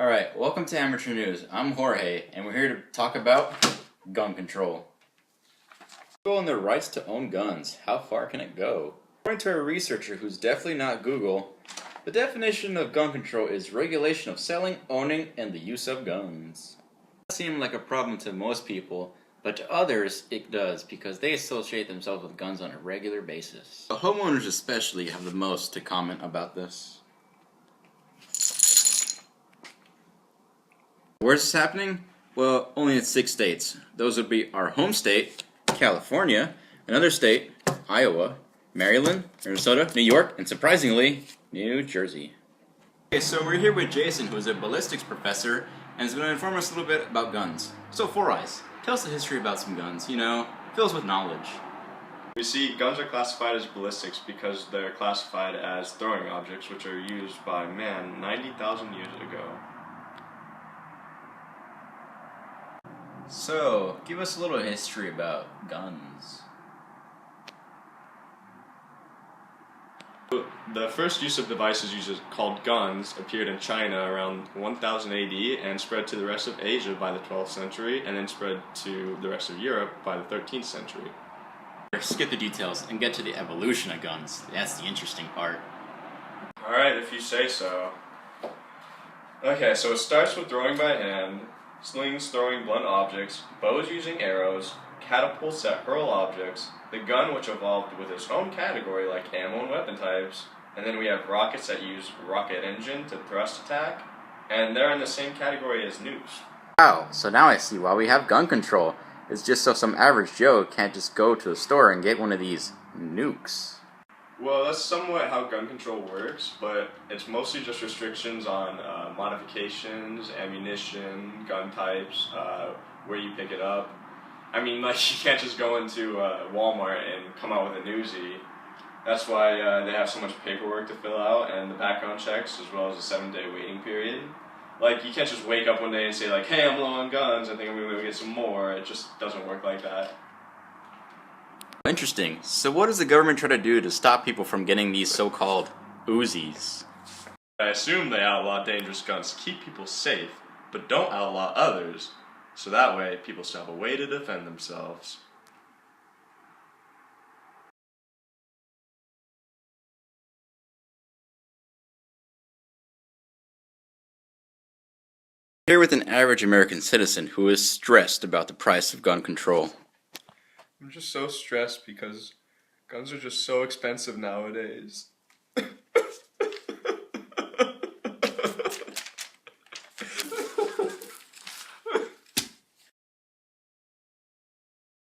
Alright, welcome to Amateur News. I'm Jorge, and we're here to talk about gun control. People and their rights to own guns. How far can it go? According to a researcher who's definitely not Google, the definition of gun control is regulation of selling, owning, and the use of guns. It doesn't seem like a problem to most people, but to others it does because they associate themselves with guns on a regular basis. The homeowners especially have the most to comment about this. Where's this happening? Well, only in 6 states. Those would be our home state, California, another state, Iowa, Maryland, Minnesota, New York, and surprisingly, New Jersey. Okay, so we're here with Jason, who is a ballistics professor, and is going to inform us a little bit about guns. So, Four Eyes, tell us the history about some guns, fill us with knowledge. We see guns are classified as ballistics because they're classified as throwing objects, which are used by man 90,000 years ago. So, give us a little history about guns. The first use of devices called guns appeared in China around 1000 AD and spread to the rest of Asia by the 12th century and then spread to the rest of Europe by the 13th century. Skip the details and get to the evolution of guns. That's the interesting part. Alright, if you say so. Okay, so it starts with throwing by hand, slings throwing blunt objects, bows using arrows, catapults that hurl objects, the gun which evolved with its own category like ammo and weapon types, and then we have rockets that use rocket engine to thrust attack, and they're in the same category as nukes. Wow, so now I see why we have gun control. It's just so some average Joe can't just go to a store and get one of these nukes. Well, that's somewhat how gun control works, but it's mostly just restrictions on modifications, ammunition, gun types, where you pick it up. I mean, like, you can't just go into Walmart and come out with a Uzi. That's why they have so much paperwork to fill out and the background checks, as well as a 7-day waiting period. Like, you can't just wake up one day and say, like, hey, I'm low on guns, I think I'm going to go get some more. It just doesn't work like that. Interesting. So what does the government try to do to stop people from getting these so-called Uzis? I assume they outlaw dangerous guns to keep people safe, but don't outlaw others, so that way people still have a way to defend themselves. Here with an average American citizen who is stressed about the price of gun control. I'm just so stressed because guns are just so expensive nowadays.